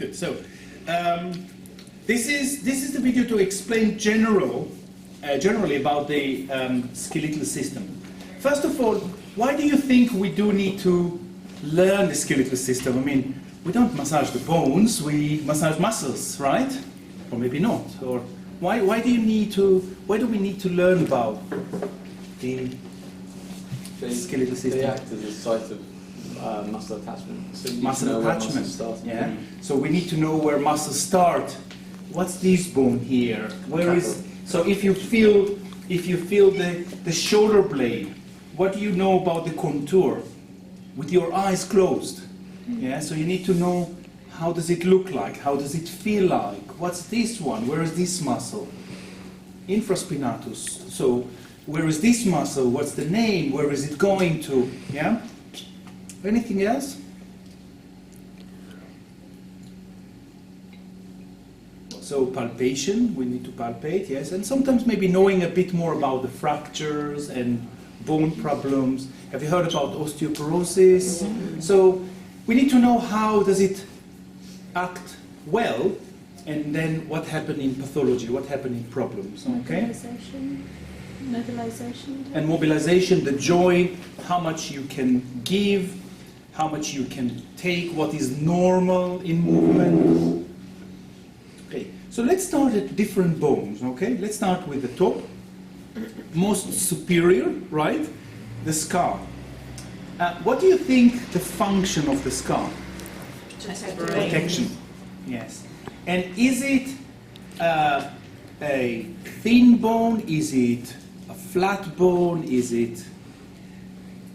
good. So this is the video to explain generally about the skeletal system. First of all, why do you think we do need to learn the skeletal system? I mean, we don't massage the bones, we massage muscles, right? Or maybe not. Or why do we need to learn about the skeletal system? They act as a site of muscle attachment. So muscle attachment. Yeah. So we need to know where muscles start. What's this bone here? Where is? So if you feel the shoulder blade, what do you know about the contour? With your eyes closed. Yeah. So you need to know, how does it look like? How does it feel like? What's this one? Where is this muscle? Infraspinatus. So where is this muscle? What's the name? Where is it going to? Yeah. Anything else? So palpation, we need to palpate, yes, and sometimes maybe knowing a bit more about the fractures and bone problems. Have you heard about osteoporosis? Mm-hmm. So we need to know how does it act well, and then what happened in pathology, what happened in problems, okay? Mobilization. And mobilization, the joint, how much you can give, how much you can take, what is normal in movement. Okay, so let's start at different bones, okay? Let's start with the top, most superior, right? The skull. What do you think the function of the skull? Protection. Yes. And is it a thin bone? Is it a flat bone? Is it?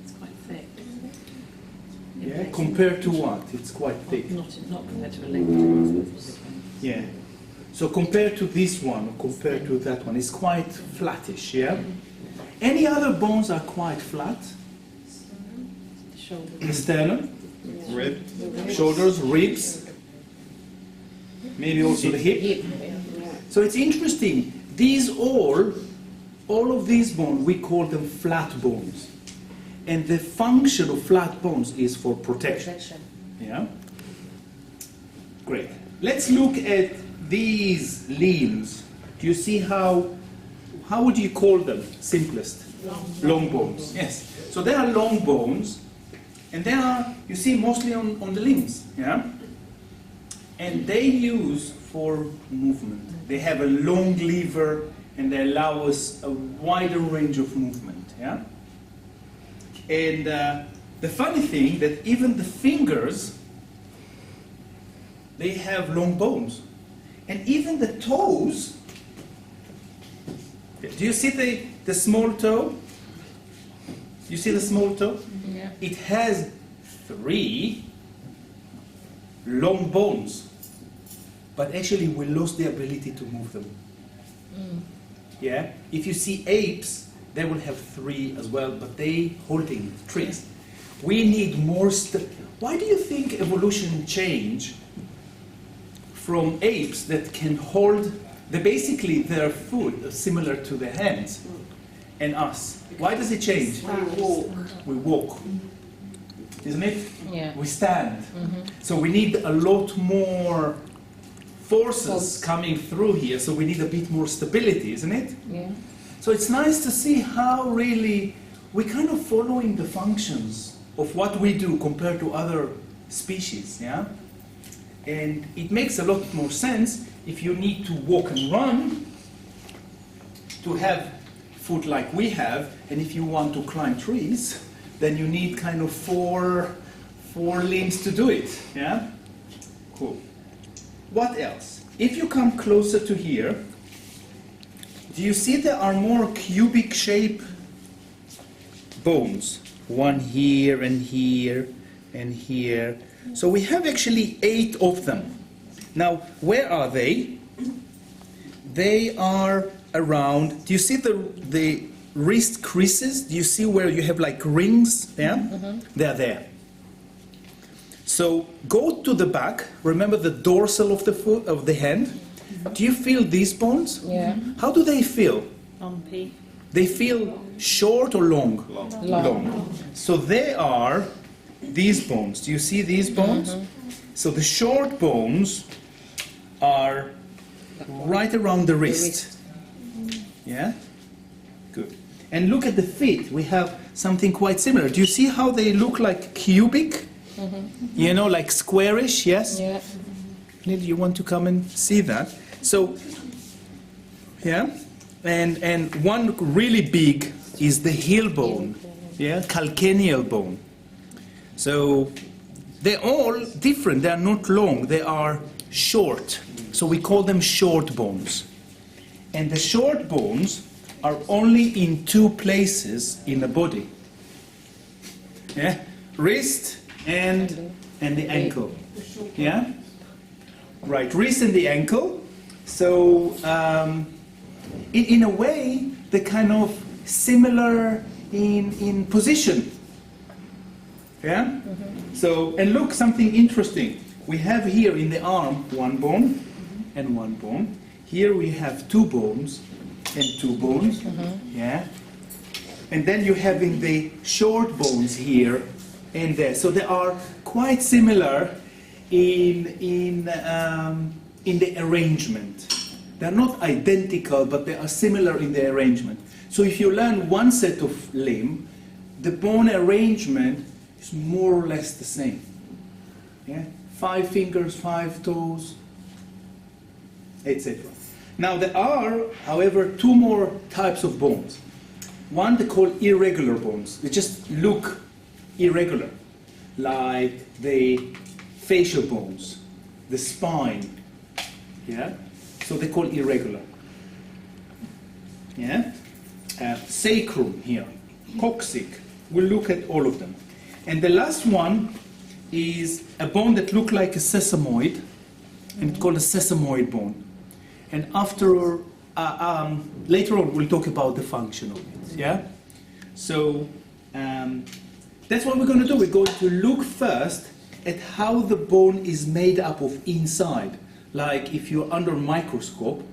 It's quite thick, isn't it? Yeah. Compared to what? It's quite thick. Not compared to a leg. Yeah. So compared to this one, or compared to that one, it's quite flattish. Yeah. Any other bones are quite flat? The sternum, shoulders, ribs, maybe also the hip. So it's interesting. These all of these bones, we call them flat bones. And the function of flat bones is for protection. Yeah? Great. Let's look at these limbs. Do you see how would you call them? Simplest. Long bones. Yes. So they are long bones. And they are, you see, mostly on the limbs, yeah? And they use for movement. They have a long lever, and they allow us a wider range of movement, yeah? And the funny thing that even the fingers, they have long bones. And even the toes, do you see the small toe? You see the small toe? Yeah. It has 3 long bones, but actually we lost the ability to move them. Mm. Yeah. If you see apes, they will have 3 as well, but they holding trees. We need more. Why do you think evolution changed from apes that can hold basically their food similar to the hands, and us? Why does it change? We walk. Isn't it? Yeah. We stand. Mm-hmm. So we need a lot more forces coming through here, so we need a bit more stability, isn't it? Yeah. So it's nice to see how really we're kind of following the functions of what we do compared to other species, yeah? And it makes a lot more sense if you need to walk and run to have foot like we have, and if you want to climb trees, then you need kind of four limbs to do it, yeah? Cool. What else? If you come closer to here, do you see there are more cubic shape bones? One here and here and here. So we have actually 8 of them. Now, where are they? They are around, do you see the wrist creases? Do you see where you have like rings there? Mm-hmm. They're there. So go to the back. Remember the dorsal of the foot, of the hand? Mm-hmm. Do you feel these bones? Yeah. How do they feel? Lumpy. They feel short or long? Long. So they are these bones. Do you see these bones? Mm-hmm. So the short bones are right around the wrist. Yeah? Good. And look at the feet. We have something quite similar. Do you see how they look like cubic? You know, like squarish, yes? Yeah. Neil, you want to come and see that? So, yeah? And one really big is the heel bone, yeah? Calcaneal bone. So they're all different. They are not long. They are short. So we call them short bones. And the short bones are only in two places in the body. Yeah? Wrist and the ankle. Yeah? Right, wrist and the ankle. So in a way, they're kind of similar in position. Yeah? So, and look, something interesting. We have here in the arm one bone and one bone. Here we have two bones and two bones. Yeah? And then you have in the short bones here and there. So they are quite similar in the arrangement. They're not identical, but they are similar in the arrangement. So if you learn one set of limb, the bone arrangement is more or less the same. Yeah? 5 fingers, 5 toes, etc. Now there are, however, 2 more types of bones. One they call irregular bones. They just look irregular, like the facial bones, the spine. Yeah? So they call irregular. Yeah? Sacrum here, coccyx. We'll look at all of them. And the last one is a bone that looks like a sesamoid, and it's called a sesamoid bone. And after, later on, we'll talk about the function of it. Yeah? So that's what we're going to do. We're going to look first at how the bone is made up of inside, like if you're under a microscope,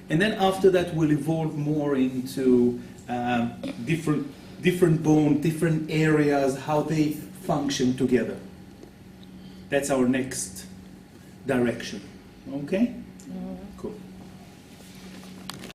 and then after that we'll evolve more into different bone, different areas, how they function together. That's our next direction. Okay?